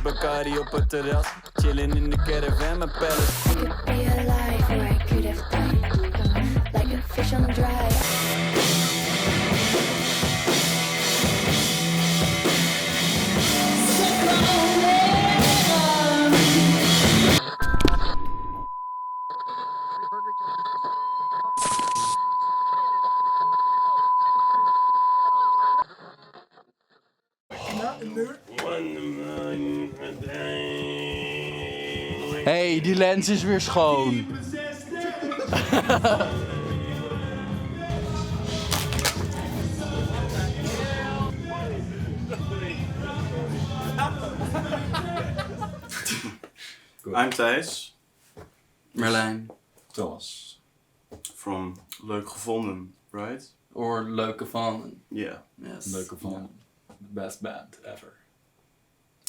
Bacardi op het terras, chillen in de caravan met pellets. I could be alive where I could have died, like a fish on dry. Hey, die lens is weer schoon. I'm Thijs. Merlijn. Thomas. From Leuk Gevonden, right? Or Leuk Gevonden. Yeah. Yes. Leuk Gevonden. The best band ever.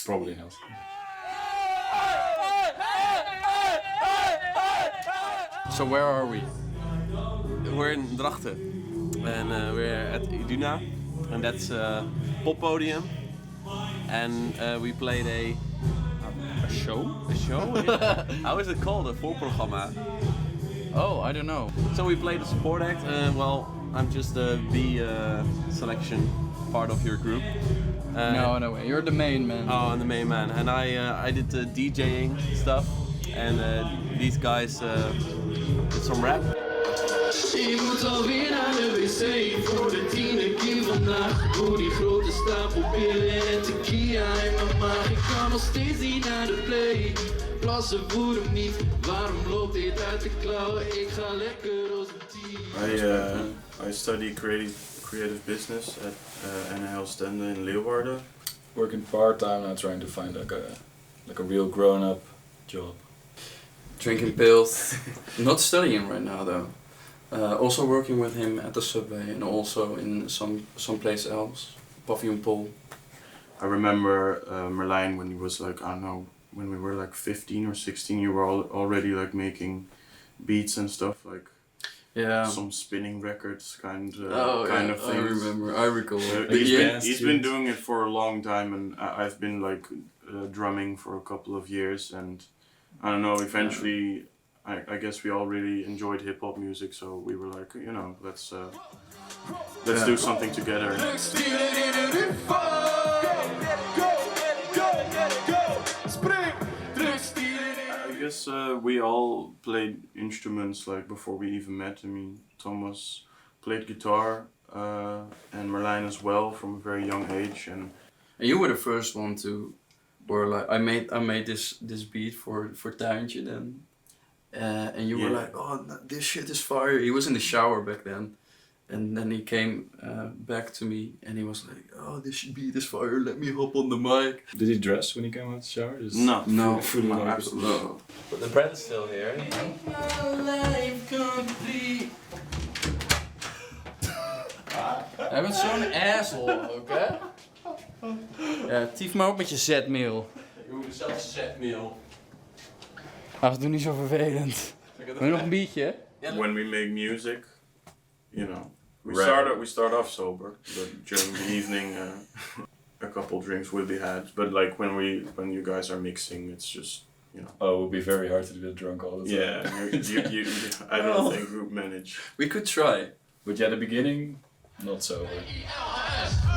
Probably not. So where are we? We're in Drachten and we're at Iduna and that's a pop podium and we played a show? A show? Yeah. How is it called? A voorprogramma. Oh, I don't know. So we played a support act. Well, I'm just the selection part of your group. No way. You're the main man. Oh, I'm the main man, and I did the DJing stuff, and these guys did some rap. Ik moet alweer naar de wc voor de 10e keer vandaag. Door die grote stapel pillen en tequila in mijn maag. Ik kan nog steeds niet naar de play. Plassen voeren niet, waarom loopt dit uit de klauwen? Ik ga lekker als een team. I study creative business at NHL Stende in Leeuwarden. Working part-time now, trying to find like a real grown-up job. Drinking pills. Not studying right now though. Also working with him at the subway and also in someplace else. Pavillon Pol. I remember Merlijn when he was like, I don't know, when we were like 15 or 16, you were already like making beats and stuff, like some spinning records kind of things. I remember, I recall. He's been doing it for a long time, and I've been like drumming for a couple of years, and I don't know, eventually I guess we all really enjoyed hip hop music, so we were like, you know, let's do something together. I guess we all played instruments like before we even met. I mean, Thomas played guitar and Merlijn as well from a very young age. And you were the first one to, or like I made this beat for Tuintje then, and you were like, oh, this shit is fire. He was in the shower back then. And then he came back to me and he was like, oh, this beat is fire, let me hop on the mic. Did he dress when he came out of the shower? No, Absolutely. no. But the brand's still here. Hij bent zo'n asshole ook, hè? Ja, tief maar op met je zetmeel. Je moet zelf zetmeel. Ach, doe niet zo vervelend. Wil je nog een biertje? When we make music, you know, we start off sober, but during the evening a couple drinks will be had. But like when you guys are mixing, it's just, you know. Oh, it would be very hard to get drunk all the time. Yeah, I don't think we manage. We could try. But yeah, the beginning, not sober.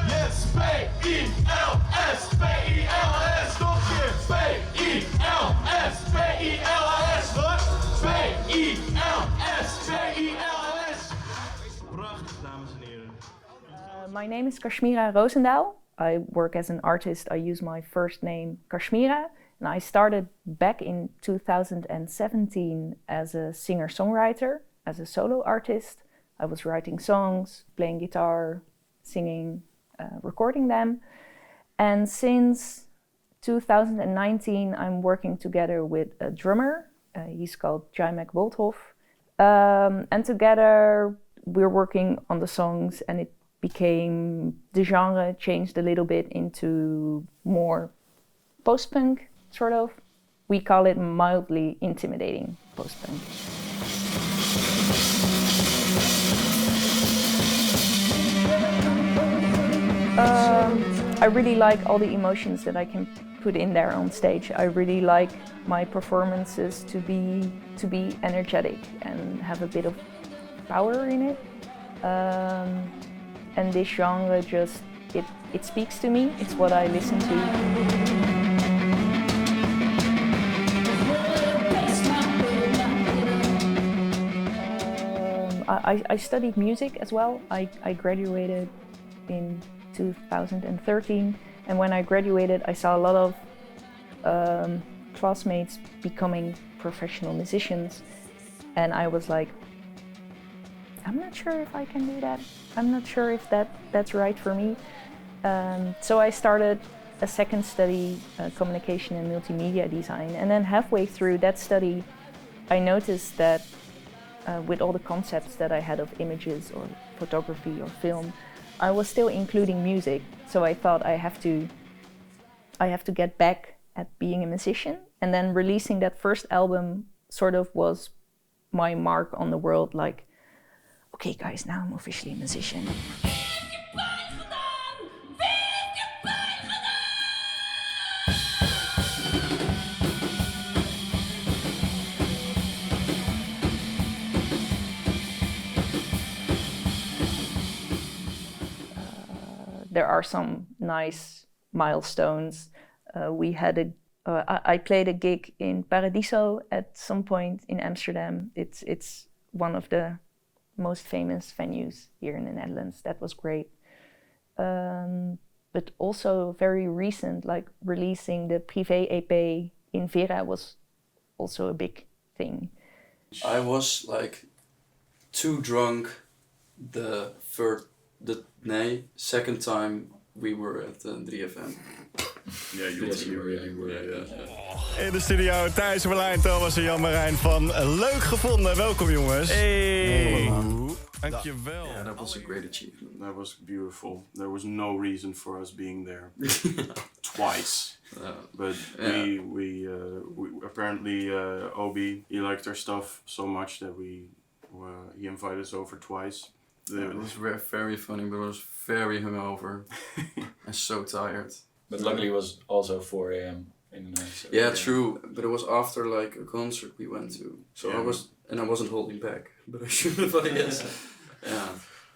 Yes, P-I-L-S, P-I-L-S, nog een keer. P-I-L-S, P-I-L-S, wat? P-I-L-S, P-I-L-S. Prachtig, dames en heren. My name is Cashmyra Roosendaal. I work as an artist. I use my first name Cashmyra, and I started back in 2017 as a singer-songwriter, as a solo artist. I was writing songs, playing guitar, singing, recording them. And since 2019, I'm working together with a drummer. He's called Bijmolt. And together we're working on the songs, and it the genre changed a little bit into more post-punk, sort of. We call it mildly intimidating post-punk. I really like all the emotions that I can put in there on stage. I really like my performances to be energetic and have a bit of power in it. And this genre just, it speaks to me. It's what I listen to. I studied music as well. I graduated in 2013, and when I graduated I saw a lot of classmates becoming professional musicians, and I was like, I'm not sure if I can do that. I'm not sure if that's right for me. So I started a second study, communication and multimedia design, and then halfway through that study I noticed that with all the concepts that I had of images or photography or film, I was still including music. So I thought I have to get back at being a musician, and then releasing that first album sort of was my mark on the world, like, okay guys, now I'm officially a musician. There are some nice milestones. I played a gig in Paradiso at some point in Amsterdam. It's one of the most famous venues here in the Netherlands. That was great. But also very recent, like releasing the Privé EP in Vera was also a big thing. I was like too drunk second time we were at 3FM. Yeah, you were. In de studio Thijs Berlijn, Thomas en Jan Marijn van Leuk Gevonden. Welkom jongens. Hey. Dankjewel. Yeah, that was a great achievement. That was beautiful. There was no reason for us being there twice. But yeah. we apparently Obi, he liked our stuff so much that he invited us over twice. It was very funny, but I was very hungover and so tired. But luckily it was also 4 a.m. in the night. So yeah, true. But it was after like a concert we went to. So yeah. I wasn't holding back, but I should have, I guess. Yeah,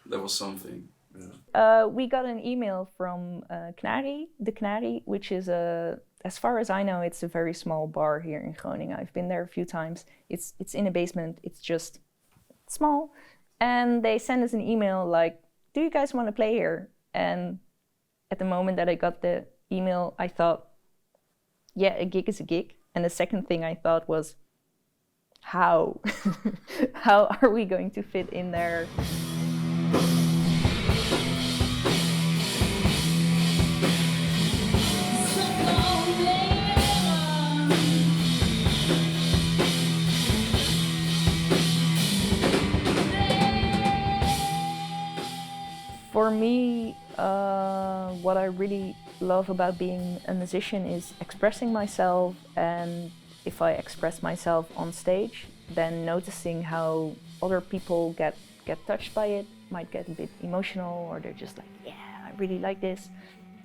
that was something. Yeah. We got an email from the Knari, which is as far as I know, it's a very small bar here in Groningen. I've been there a few times. It's in a basement. It's just small. And they sent us an email like, do you guys want to play here? And at the moment that I got the email, I thought, yeah, a gig is a gig. And the second thing I thought was, how? How are we going to fit in there? For me, what I really love about being a musician is expressing myself, and if I express myself on stage, then noticing how other people get touched by it, might get a bit emotional, or they're just like, yeah, I really like this.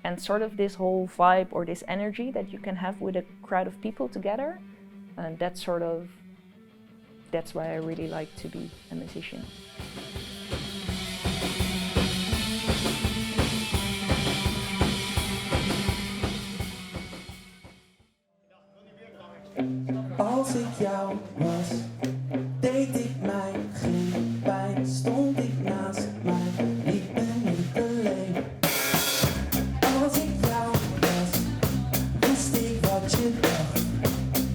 And sort of this whole vibe or this energy that you can have with a crowd of people together, and that's why I really like to be a musician. Als ik jou was, deed ik mij geen pijn. Stond ik naast mij, ik ben niet alleen. Als ik jou was, wist ik wat je dacht.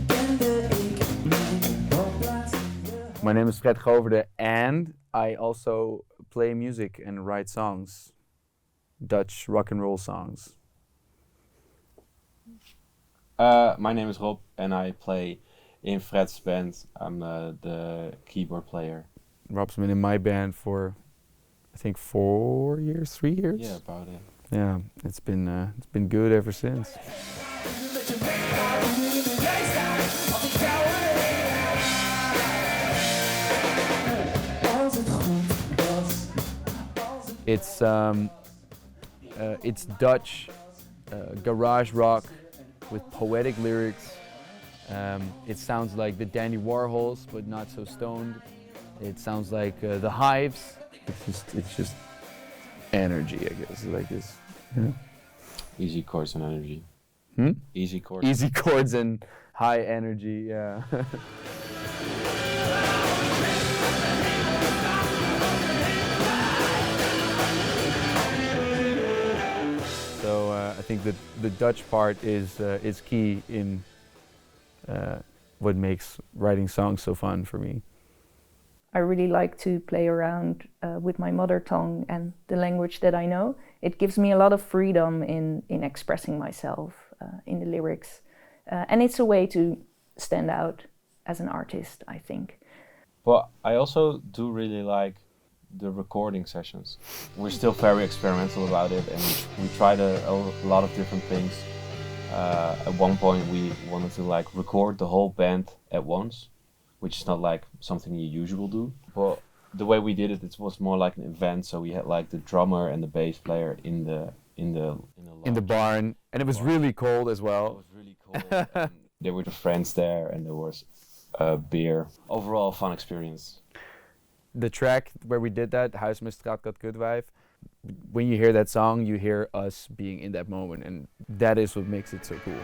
Kende ik niet, wat plaats je. My name is Goverde, and I also play music and write songs. Dutch rock and roll songs. My name is Rob and I play in Fred's band. I'm the keyboard player. Rob's been in my band for I think 4 years, 3 years. Yeah, about it. Yeah, it's been good ever since. It's Dutch garage rock with poetic lyrics. It sounds like the Dandy Warhols, but not so stoned. It sounds like the Hives. It's just energy, I guess, like this. Yeah. Easy chords and energy. Easy chords. Easy chords and high energy, yeah. So I think that the Dutch part is key in what makes writing songs so fun for me. I really like to play around with my mother tongue and the language that I know. It gives me a lot of freedom in expressing myself in the lyrics. And it's a way to stand out as an artist, I think. But I also do really like the recording sessions. We're still very experimental about it, and we tried a lot of different things. At one point we wanted to like record the whole band at once, which is not like something you usually do. But the way we did it, it was more like an event. So we had like the drummer and the bass player in the barn, and it was really cold as well. It was really cold. And there were the friends there, and there was beer. Overall, fun experience. The track where we did that, Huis met straat kat kutwijf, when you hear that song, you hear us being in that moment, and that is what makes it so cool.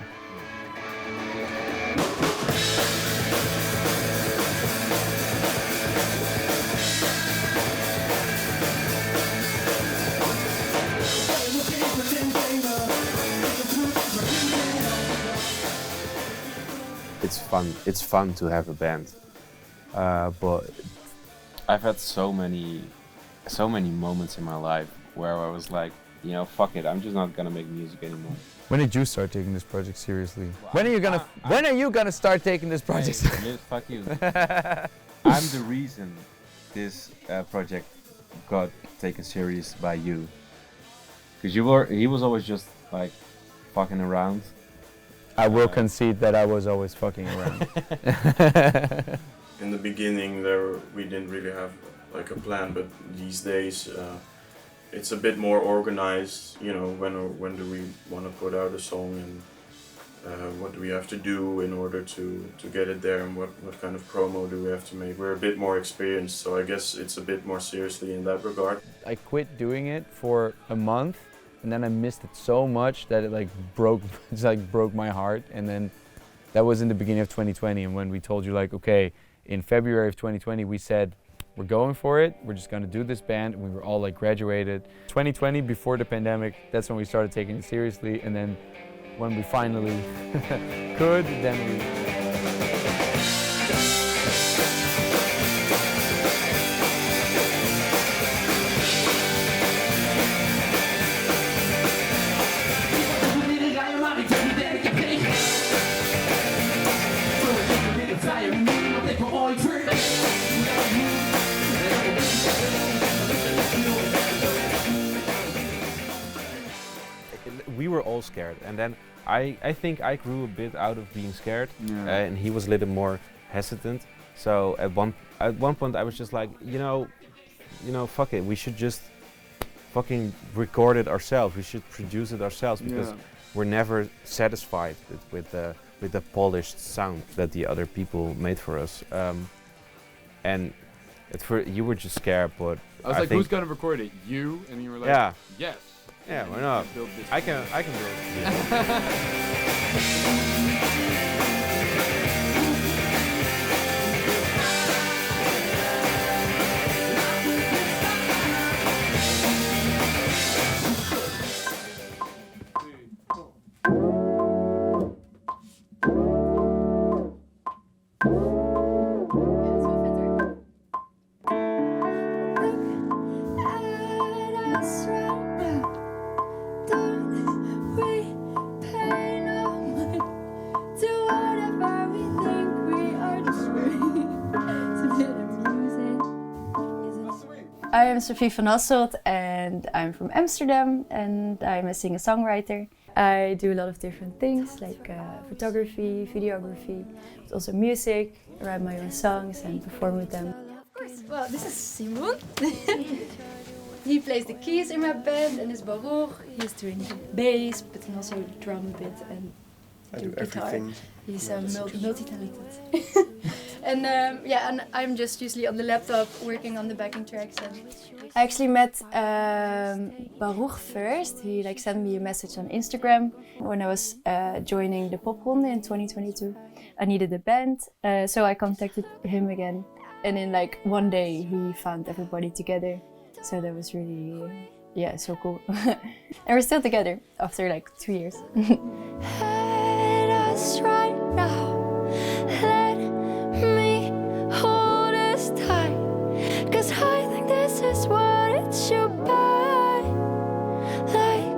It's fun to have a band, but I've had so many moments in my life where I was like, you know, fuck it, I'm just not gonna make music anymore. When did you start taking this project seriously? When are you gonna start taking this project seriously? Hey, fuck you. I'm the reason this project got taken serious by you, because he was always just like fucking around. I will concede that I was always fucking around. In the beginning, we didn't really have like a plan, but these days it's a bit more organized. You know, when do we want to put out a song, and what do we have to do in order to get it there, and what kind of promo do we have to make. We're a bit more experienced, so I guess it's a bit more seriously in that regard. I quit doing it for a month, and then I missed it so much that it broke my heart. And then that was in the beginning of 2020, and when we told you like, okay, in February of 2020 we said, we're going for it, we're just gonna do this band, and we were all like graduated. 2020, before the pandemic, that's when we started taking it seriously, and then when we finally could, then we... We were all scared, and then I think I grew a bit out of being scared, and he was a little more hesitant. So at one point I was just like, you know, fuck it, we should just fucking record it ourselves. We should produce it ourselves, because we're never satisfied with the polished sound that the other people made for us. And you were just scared, but I was like, who's gonna record it? You? And you were like, yeah, yes. Yeah, why not? I can build Do I am Sophie van Hasselt and I'm from Amsterdam and I'm a singer-songwriter. I do a lot of different things like photography, videography, but also music. I write my own songs and perform with them. Well, this is Simon. He plays the keys in my band and is Baruch. He's doing the bass, but he also drum a bit and I do guitar. everything. He's multi-talented. And and I'm just usually on the laptop working on the backing tracks. And I actually met Baruch first. He sent me a message on Instagram when I was joining the Popronde in 2022. I needed a band, so I contacted him again. And in one day he found everybody together. So that was really, so cool. And we're still together after 2 years. Let us right now. Let me hold us tight. 'Cause I think this is what it should be like.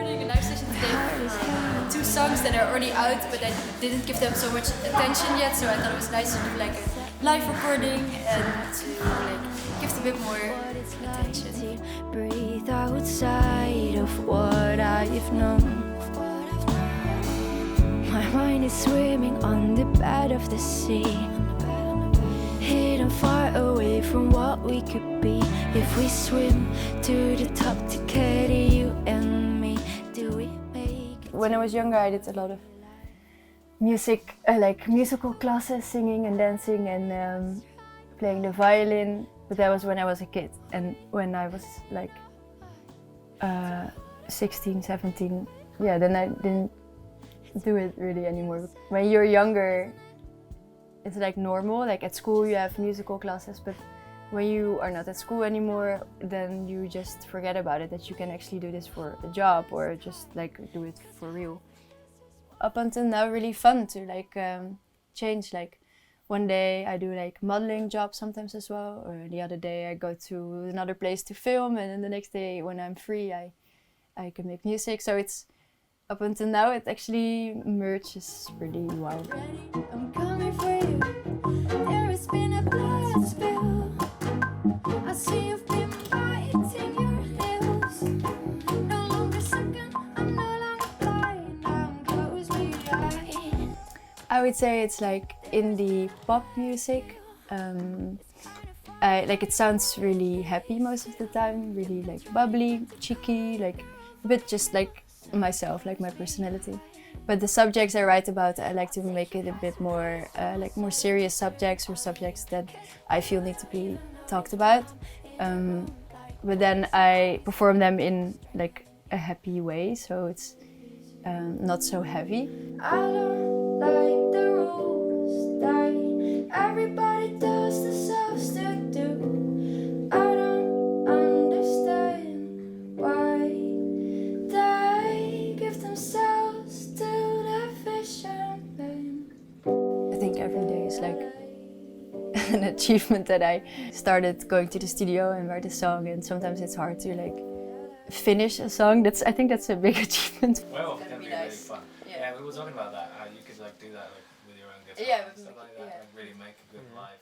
recording a live session today. 2 songs that are already out, but I didn't give them so much attention yet. So I thought it was nice to do a live recording and to give it a bit more attention. Breathe outside of what I've known. My mind is swimming on the bed of the sea, hidden far away from what we could be. If we swim to the top together, you and me, do we make it? When I was younger, I did a lot of music, musical classes, singing and dancing and playing the violin. But that was when I was a kid. And when I was 16, 17, then I didn't do it really anymore. When you're younger, it's normal. At school you have musical classes, but when you are not at school anymore, then you just forget about it, that you can actually do this for a job or just do it for real. Up until now, really fun to change. One day I do modeling jobs sometimes as well, or the other day I go to another place to film, and then the next day when I'm free I can make music. So it's up until now it actually merges really well. I'm coming for you. There has been a blood spill. I see you've been biting your nails. No longer second, I'm no longer blind. I'm close to your eyes. I would say it's indie pop music. It sounds really happy most of the time, really bubbly, cheeky, a bit just myself, my personality. But the subjects I write about, I like to make it a bit more more serious subjects, or subjects that I feel need to be talked about. But then I perform them in a happy way, so it's not so heavy. I don't like the rules that everybody does themselves to do. I don't understand why they give themselves to the fishermen. I think every day is an achievement that I started going to the studio and write a song, and sometimes it's hard to finish a song. I think that's a big achievement. Well, it can be really fun. Yeah, we were talking about that, how you could do that with your own guitar and stuff like that, really make a good live.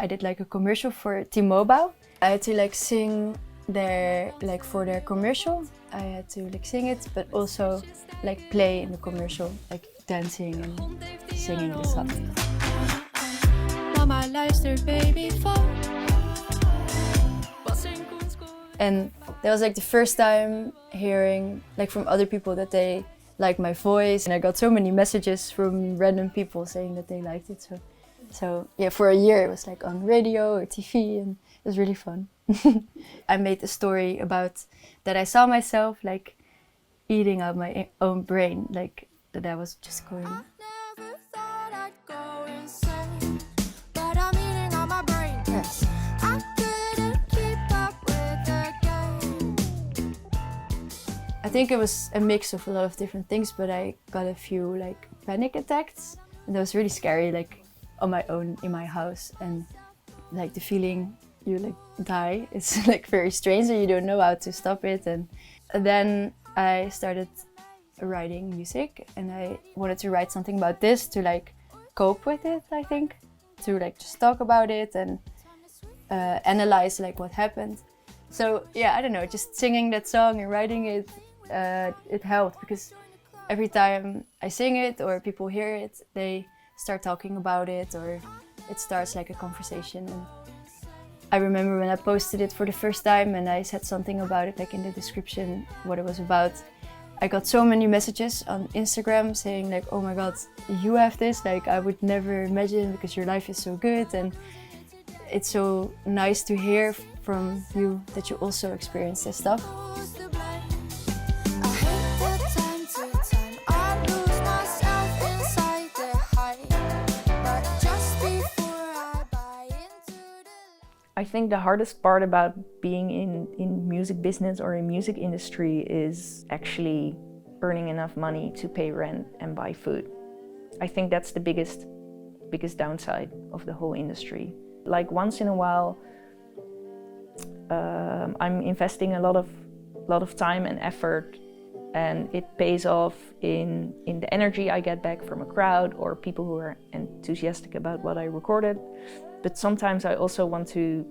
I did a commercial for T-Mobile. I had to sing their for their commercial. I had to sing it, but also play in the commercial, dancing and singing the song. My luister baby van. And that was the first time hearing from other people that they like my voice, and I got so many messages from random people saying that they liked it. So for a year it was on radio or TV, and it was really fun. I made a story about that I saw myself eating out my own brain, that I was just going. Yes. I think it was a mix of a lot of different things, but I got a few panic attacks, and that was really scary, on my own in my house, and the feeling you die. It's very strange, and you don't know how to stop it. And then I started writing music, and I wanted to write something about this to cope with it, I think. to like just talk about it and analyze like what happened. So yeah, I don't know, just singing that song and writing it, it helped because every time I sing it or people hear it, they start talking about it or it starts like a conversation. And I remember when I posted it for the first time and I said something about it, like in the description, what it was about. I got so many messages on Instagram saying like, oh my God, you have this, like I would never imagine because your life is so good. And it's so nice to hear from you that you also experience this stuff. I think the hardest part about being in music business or in music industry is actually earning enough money to pay rent and buy food. I think that's the biggest downside of the whole industry. Like once in a while, I'm investing a lot of time and effort, and it pays off in the energy I get back from a crowd or people who are enthusiastic about what I recorded. But sometimes I also want to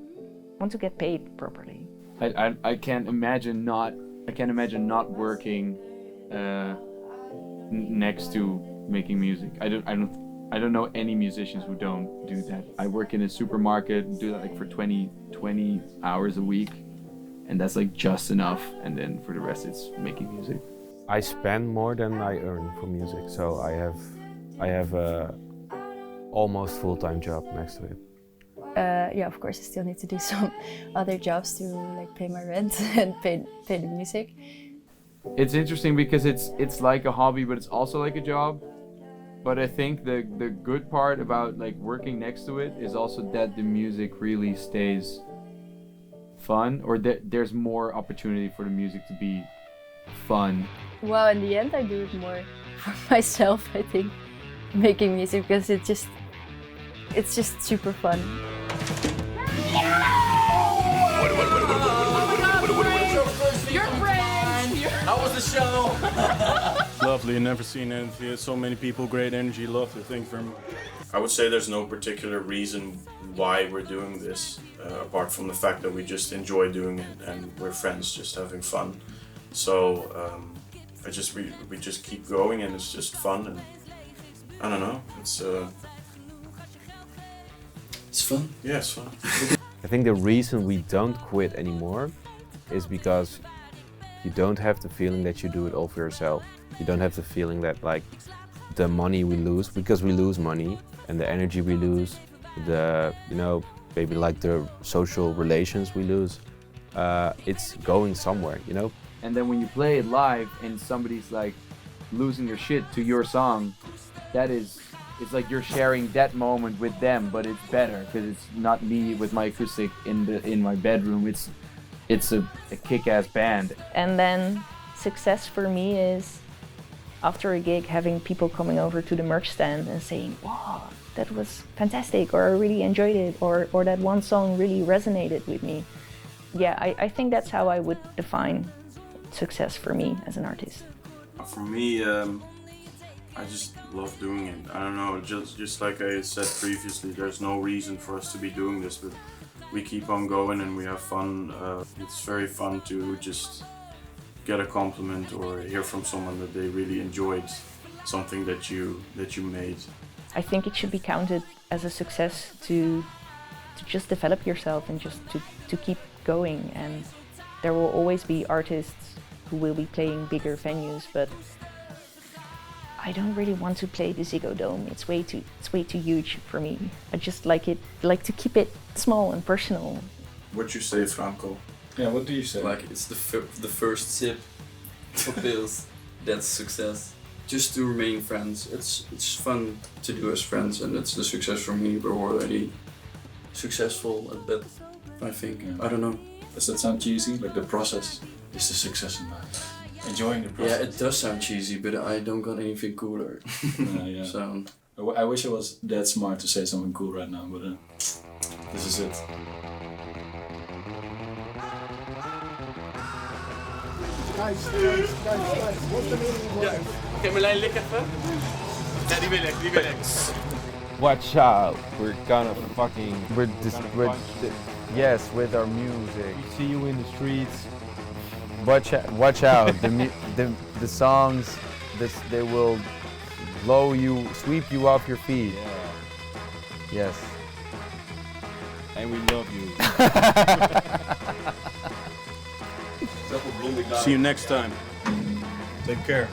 get paid properly. I can't imagine not working next to making music. I don't know any musicians who don't do that. I work in a supermarket, do that like for 20 hours a week, and that's like just enough. And then for the rest, it's making music. I spend more than I earn for music, so I have a almost full-time job next to it. Yeah, of course, I still need to do some other jobs to like pay my rent and pay the music. It's interesting because it's like a hobby, but it's also like a job. But I think the good part about like working next to it is also that the music really stays fun, or that there's more opportunity for the music to be fun. Well, in the end, I do it more for myself, I think, making music, because it's just super fun. How was the show? Lovely, never seen it. So many people, great energy, love to thank very much. I would say there's no particular reason why we're doing this, apart from the fact that we just enjoy doing it and we're friends just having fun. So we just keep going and it's just fun, and I don't know, it's fun. Yeah, it's fun. I think the reason we don't quit anymore is because you don't have the feeling that you do it all for yourself. You don't have the feeling that like the money we lose, because we lose money, and the energy we lose, the, you know, maybe like the social relations we lose, it's going somewhere, you know? And then when you play it live and somebody's like losing their shit to your song, it's like you're sharing that moment with them, but it's better because it's not me with my acoustic in my bedroom. It's a kick-ass band. And then success for me is after a gig having people coming over to the merch stand and saying, wow, that was fantastic, or I really enjoyed it, or that one song really resonated with me. Yeah, I think that's how I would define success for me as an artist. For me, I just love doing it. I don't know, just like I said previously, there's no reason for us to be doing this, but we keep on going and we have fun. It's very fun to just get a compliment or hear from someone that they really enjoyed something that you made. I think it should be counted as a success to just develop yourself and just to keep going. And there will always be artists who will be playing bigger venues, but I don't really want to play the Ziggo Dome. It's way too huge for me. I just like to keep it small and personal. What you say, Franco? Yeah, what do you say? Like it's the first sip of pills. That's success. Just to remain friends. It's fun to do as friends, and that's the success for me. We're already successful at that, I think. Yeah. I don't know. Does that sound cheesy? Like the process is the success in life. Enjoying the process. Yeah, it does sound cheesy, but I don't got anything cooler. Yeah. So I wish I was that smart to say something cool right now, but this is it. Guys, what's the meaning of Oké, Marlijn, lik even. Ja, die wil ik. Watch out, we're gonna fucking... Yes, with our music. We see you in the streets. Watch out. The songs, they will sweep you off your feet. Yeah. Yes. And we love you. See you next time. Take care.